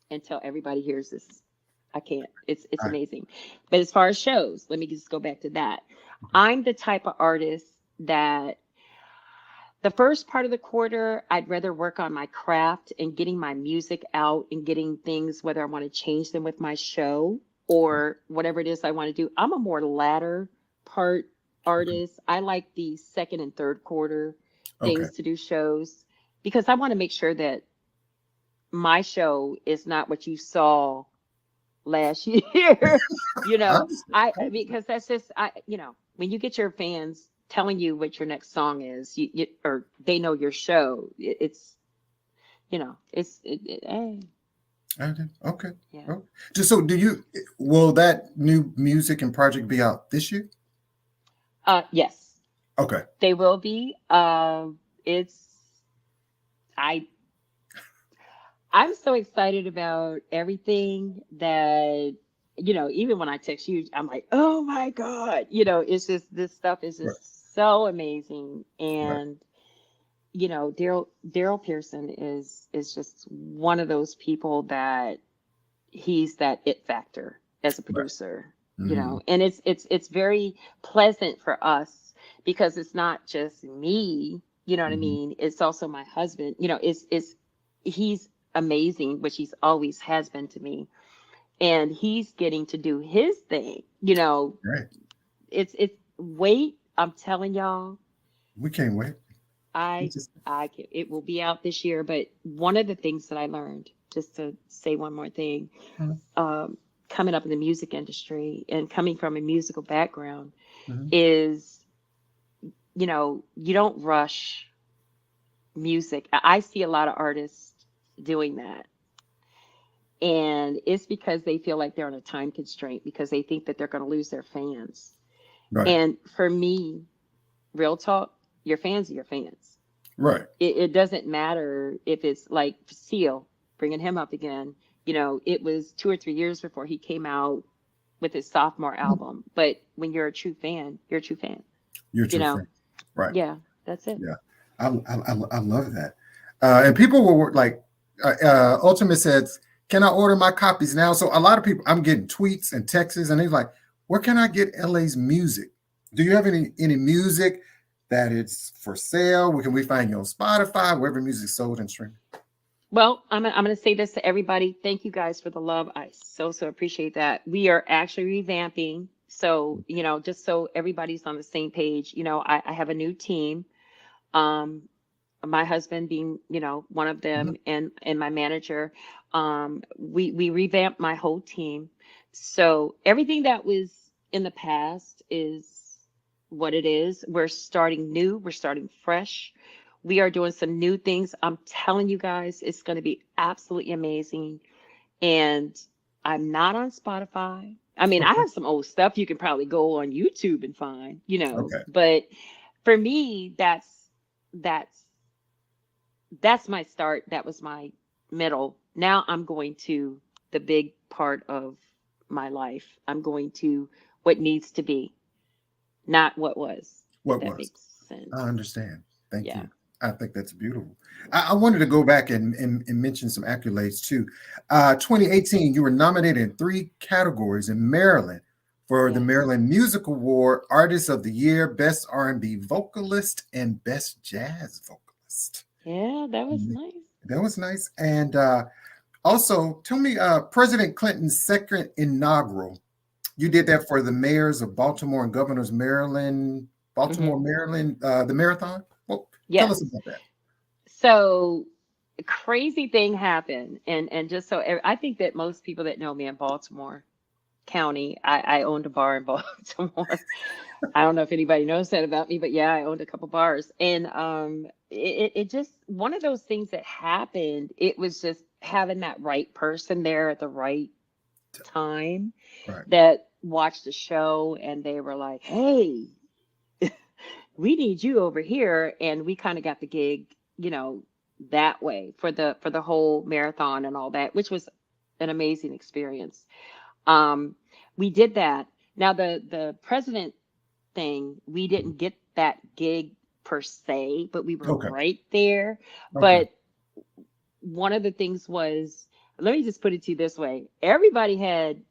until everybody hears this. I can't. It's amazing. But as far as shows, let me just go back to that. I'm the type of artist that the first part of the quarter, I'd rather work on my craft and getting my music out and getting things, whether I want to change them with my show or whatever it is I want to do. I'm a more latter part artist. I like the second and third quarter things to do shows because I want to make sure that my show is not what you saw last year, because that's just, when you get your fans telling you what your next song is, or they know your show. It's hey, Okay. yeah. Oh. Just so, will that new music and project be out this year? Yes, Okay. they will be. It's I I'm so excited about everything that, even when I text you, I'm like, oh my God, it's just, this stuff is Right. just so amazing. Right. And, Daryl Pearson is just one of those people that he's that it factor as a Right. producer, Mm-hmm. and it's very pleasant for us because it's not just me, you know what I Mm-hmm. mean? It's also my husband, he's amazing, which he's always has been to me. And he's getting to do his thing, Right. it's wait, I'm telling y'all, We can't wait. We I just I can, it will be out this year. But one of the things that I learned, just to say one more thing, Mhm. coming up in the music industry and coming from a musical background, Mhm. is, you don't rush music. I see a lot of artists doing that. And it's because they feel like they're on a time constraint because they think that they're going to lose their fans. Right. And for me, real talk, your fans are your fans. Right. It doesn't matter if it's like Seal, bringing him up again. It was 2 or 3 years before he came out with his sophomore album. But when you're a true fan, you're a true fan. You're a You true know, fan. Right. yeah, that's it. Yeah. I love that. And people were like, Ultimate says, can I order my copies now? So a lot of people, I'm getting tweets and texts, and they're like, where can I get LA's music? Do you have any music that it's for sale? Where can we find you on Spotify, wherever music's sold and streamed? Well, I'm gonna say this to everybody. Thank you guys for the love. I so appreciate that. We are actually revamping. So, just so everybody's on the same page, I have a new team. Um, my husband being, one of them, Mhm. and my manager. We revamped my whole team. So everything that was in the past is what it is. We're starting new, we're starting fresh. We are doing some new things. I'm telling you guys, it's going to be absolutely amazing. And I'm not on Spotify. I mean, I Okay. have some old stuff you can probably go on YouTube and find, Okay. but for me, that's that's my start. That was my middle. Now I'm going to the big part of my life. I'm going to what needs to be, not what was, if What that was? makes sense. I understand. Thank Yeah. you. I think that's beautiful. I wanted to go back and mention some accolades too. 2018, you were nominated in 3 categories in Maryland for the Yes. Maryland Music Award, Artist of the Year, Best R&B Vocalist, and Best Jazz Vocalist. Yeah, that was nice. That was nice. And also, tell me, President Clinton's second inaugural, you did that for the mayors of Baltimore and governors Baltimore, Maryland, the marathon. Well, tell us Yes. about that. So a crazy thing happened, and just so I think that most people that know me in Baltimore County, I owned a bar in Baltimore. I don't know if anybody knows that about me, but yeah, I owned a couple bars. And it just, one of those things that happened, it was just having that right person there at the right time Right. that watched the show, and they were like, hey, we need you over here. And we kind of got the gig, that way for the whole marathon and all that, which was an amazing experience. We did that. Now the president thing, we didn't get that gig per se, but we were Okay. right there. Okay. But one of the things was, let me just put it to you this way. Everybody had,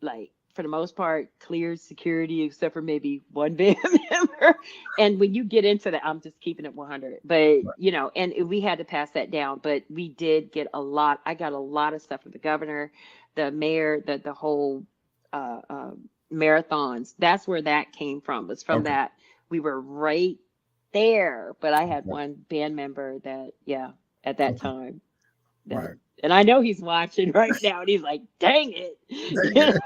like, for the most part, cleared security except for maybe one band member. And when you get into that, I'm just keeping it 100. But, Right. and we had to pass that down. But we did get a lot. I got a lot of stuff from the governor, the mayor, the whole marathons. That's where that came from. Was from Okay. that. We were right there. But I had Right. one band member that, at that Okay. time. Right. And I know he's watching right now, and he's like, "Dang it," Dang it.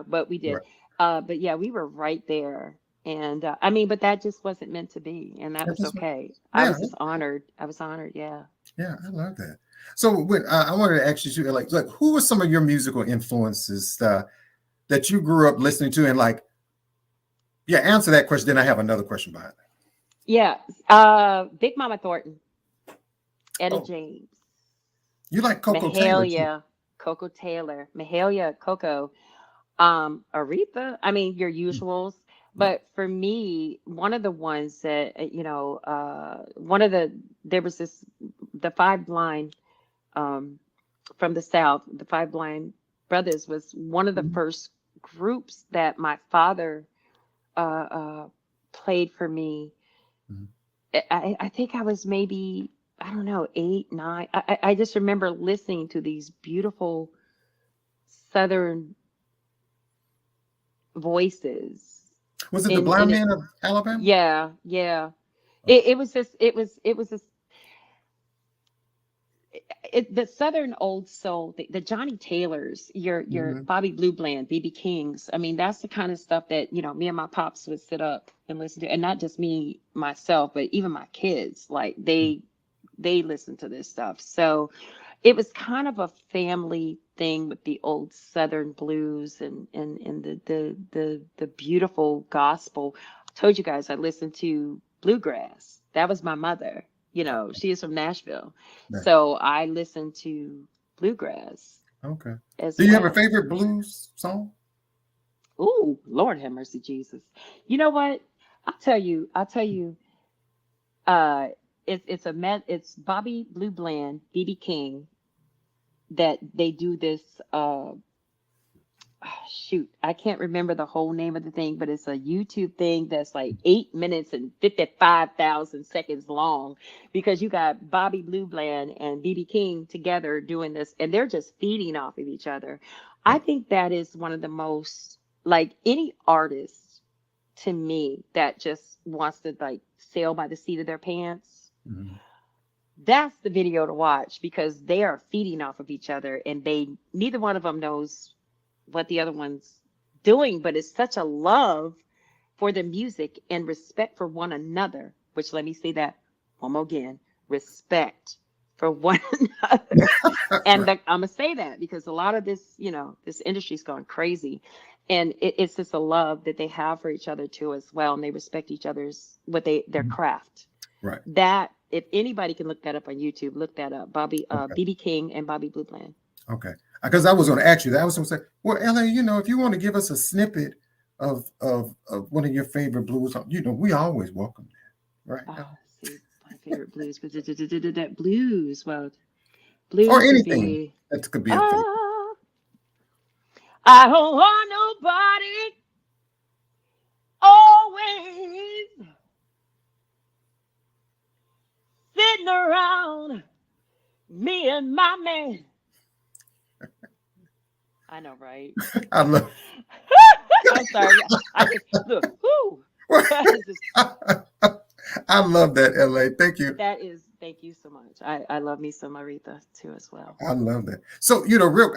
But we did. Right. But yeah, we were right there. And I mean, but that just wasn't meant to be, and that That was just okay. I yeah, was just honored. I was honored. Yeah. yeah, I love that. So when I wanted to ask you, like, who were some of your musical influences that you grew up listening to, and like, yeah, answer that question. Then I have another question behind it. Yeah. Big Mama Thornton, Etta Oh, James, you like Coco Taylor too? Mahalia, Coco Taylor, Mahalia, Coco, Aretha. I mean, your usuals. Yeah. But for me, one of the ones that, one of there was the Five Blind, um, from the South, the Five Blind Brothers was one of the Mhm. first groups that my father, uh, played for me. Mhm. I think I was maybe, I don't know, 8, 9. I just remember listening to these beautiful Southern voices. Was it the And Blind it, Man of Alabama? yeah, yeah. Okay. It was just the Southern old soul, the Johnny Taylors, your Mhm. Bobby Blue Bland, BB Kings. I mean, that's the kind of stuff that, me and my pops would sit up and listen to, and not just me myself, but even my kids. Like they listen to this stuff. So it was kind of a family thing with the old Southern blues and the beautiful gospel. I told you guys I listened to bluegrass. That was my mother. She is from Nashville. Right. So I listened to bluegrass Okay. as Do you have a well. favorite blues song? Ooh, Lord have mercy, Jesus. You know what? I'll tell you, uh it's Bobby Blue Bland, BB King, that they do this, shoot, I can't remember the whole name of the thing, but it's a YouTube thing that's like 8 minutes and 55,000 seconds long, because you got Bobby Blue Bland and BB King together doing this, and they're just feeding off of each other. I Right. think that is one of the most, like, any artist to me that just wants to like sail by the seat of their pants, Mhm. that's the video to watch, because they are feeding off of each other, and they neither one of them knows what the other one's doing, but it's such a love for the music and respect for one another, which, let me say that one more again, respect for one another. And Right. I'm gonna say that because a lot of this, this industry's gone crazy, and it's just a love that they have for each other too as well, and they respect each other's their Mhm. craft. Right. That, if anybody can look that up on YouTube, look that up. Okay. BB King and Bobby Blue Bland. Okay. Because I was going to ask you that. I was going to say, well, LA, if you want to give us a snippet of one of your favorite blues, we always welcome that, right? Oh, see, my favorite blues, but that blues. Well, Or blues would anything be, that could be a favorite. ah, I don't want nobody always sitting around me and my man. I know, right? I love. I'm sorry. I just look. Whoo. It's just, I love that, LA. Thank you. that is. Thank you so much. I love me some Aretha too as well. I love that. So,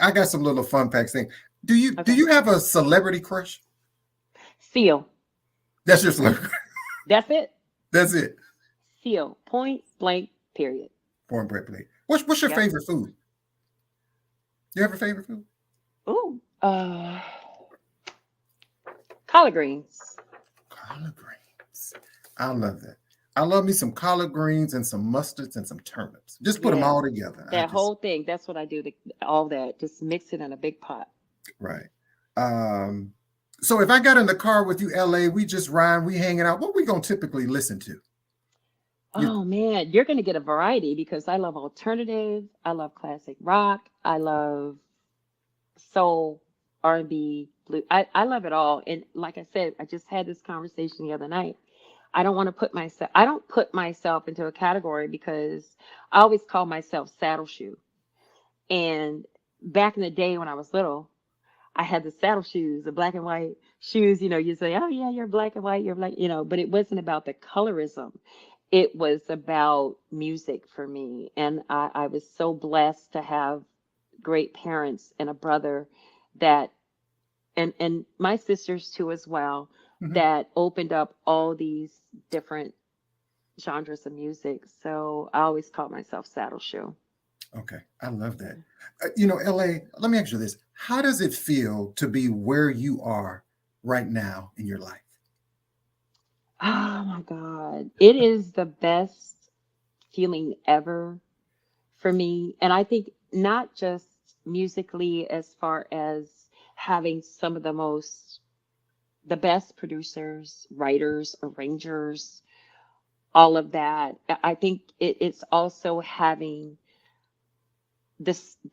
I got some little fun facts thing. Do Okay. you have a celebrity crush? Seal. That's your celebrity. That's it. That's it. Seal. Point blank. Period. Point break plate. What's your Yep. favorite food? You have a favorite food? Ooh. Collard greens. Collard greens. I love that. I love me some collard greens and some mustards and some turnips. Just put them Yeah. all together. That whole thing. That's what I do. All that. Just mix it in a big pot. Right. So if I got in the car with you, LA, we just ride, we hanging out. What we gonna typically listen to? Oh man, you're gonna get a variety because I love alternative. I love classic rock. I love soul, R&B, blue. I love it all. And like I said, I just had this conversation the other night. I don't put myself into a category because I always call myself saddle shoe. And back in the day when I was little, I had the saddle shoes, the black and white shoes. You say, oh yeah, you're black and white, you're black, but it wasn't about the colorism. It was about music for me. And I was so blessed to have great parents and a brother that, and my sisters too as well, that opened up all these different genres of music. So I always called myself Saddle Shoe. Okay, I love that. LA, let me ask you this. How does it feel to be where you are right now in your life? Oh my God. It is the best feeling ever for me. And I think not just musically, as far as having some of the best producers, writers, arrangers, all of that. I think it's also having the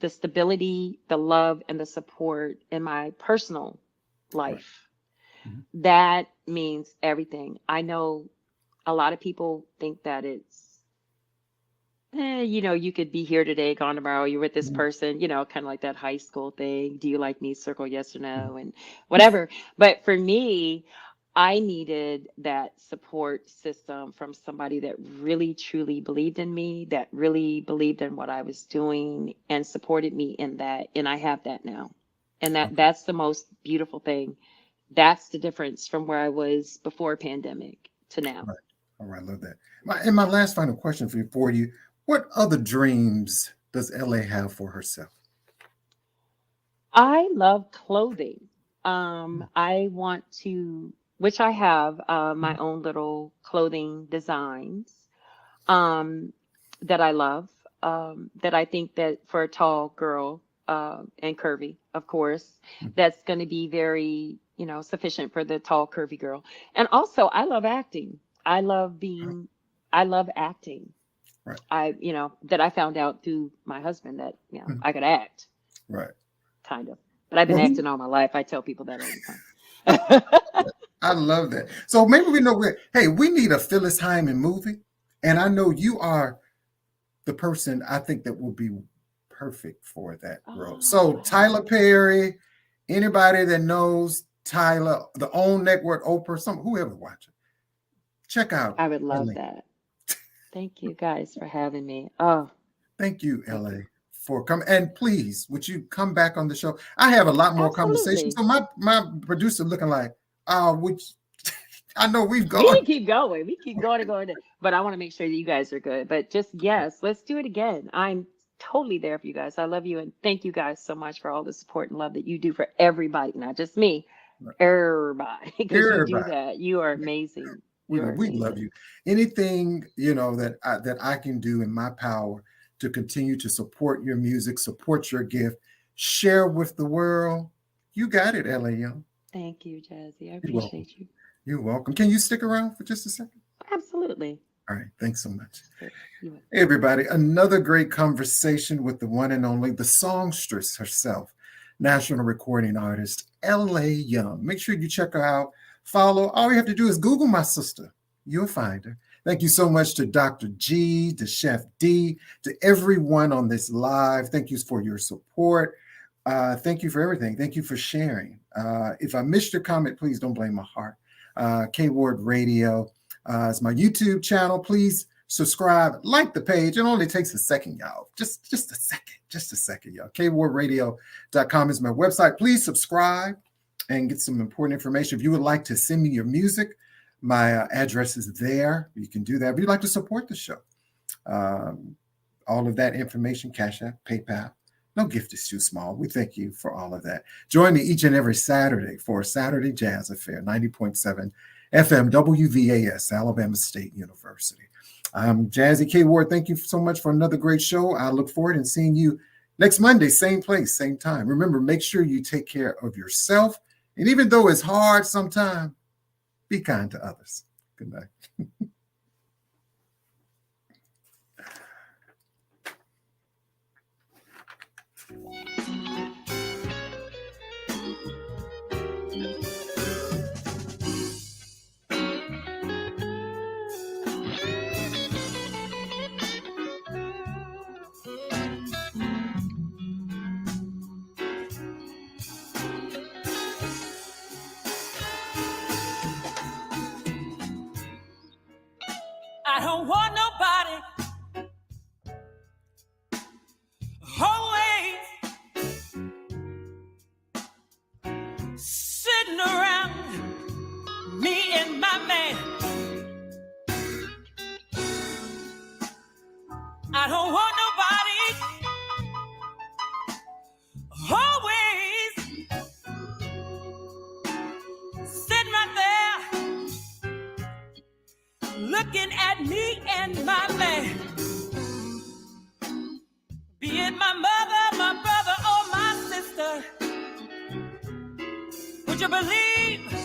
stability, the love, and the support in my personal Right. life. Mhm. That means everything. I know a lot of people think that it's, you could be here today, gone tomorrow. You're with this Mhm. person, kind of like that high school thing. Do you like me? Circle yes or Mhm. no, and whatever. But for me, I needed that support system from somebody that really truly believed in me, that really believed in what I was doing and supported me in that. And I have that now. And Okay. that's the most beautiful thing. That's the difference from where I was before pandemic to now. Right. All right. I love that. My last final question for you. What other dreams does LA have for herself? I love clothing. I want to, which I have my own little clothing designs um, that I love. That I think that for a tall girl and curvy, of course, Mhm. that's going to be very, sufficient for the tall, curvy girl. And also, I love acting. I love Right. being, I love acting. Right. That I found out through my husband that, Mhm. I could act Right. kind of. But I've been Well, acting all my life. I tell people that all the time. I love that. So maybe we know hey, we need a Phyllis Hyman movie. And I know you are the person I think that will be perfect for that role. So Oh, Tyler Perry, anybody that knows Tyler, the OWN Network, Oprah, whoever watching, check out I would love LA. that. Thank you guys for having me. Oh, Thank you, thank LA, you. for coming. And please, would you come back on the show? I have a lot more conversations. Absolutely. So my producer looking like, would I know we've We gone. can keep going. We keep going and going. But I want to make sure that you guys are good. But just, yes, let's do it again. I'm totally there for you guys. I love you. And thank you guys so much for all the support and love that you do for everybody, not just me, everybody, because you do Everybody. that. You are amazing. You are We love amazing. you. Anything that I can do in my power to continue to support your music, support your gift, share with the world. You got it, LA Young. Thank you, Jazzy. I You're welcome. appreciate you. You're welcome. Can you stick around for just a second? Absolutely. All right. Thanks so much. Sure. You Hey, everybody. Another great conversation with the one and only, the songstress herself, national recording artist, LA Young. Make sure you check her out. Follow. All you have to do is Google my sister. You'll find her. Thank you so much to Dr. G, to Chef D, to everyone on this live. Thank you for your support. Thank you for everything. Thank you for sharing. If I missed your comment, please don't blame my heart. K Ward Radio is my YouTube channel. Please subscribe, like the page. It only takes a second, y'all. Just a second, y'all. kwardradio.com is my website. Please subscribe and get some important information. If you would like to send me your music, my address is there. You can do that. If you'd like to support the show, all of that information, Cash App, PayPal. No gift is too small. We thank you for all of that. Join me each and every Saturday for Saturday Jazz Affair, 90.7 FM WVAS, Alabama State University. I'm Jazzy K. Ward. Thank you so much for another great show. I look forward to seeing you next Monday, same place, same time. Remember, make sure you take care of yourself. And even though it's hard sometimes, be kind to others. Good night. I don't want nobody always sitting around me my mother, my brother, or my sister, would you believe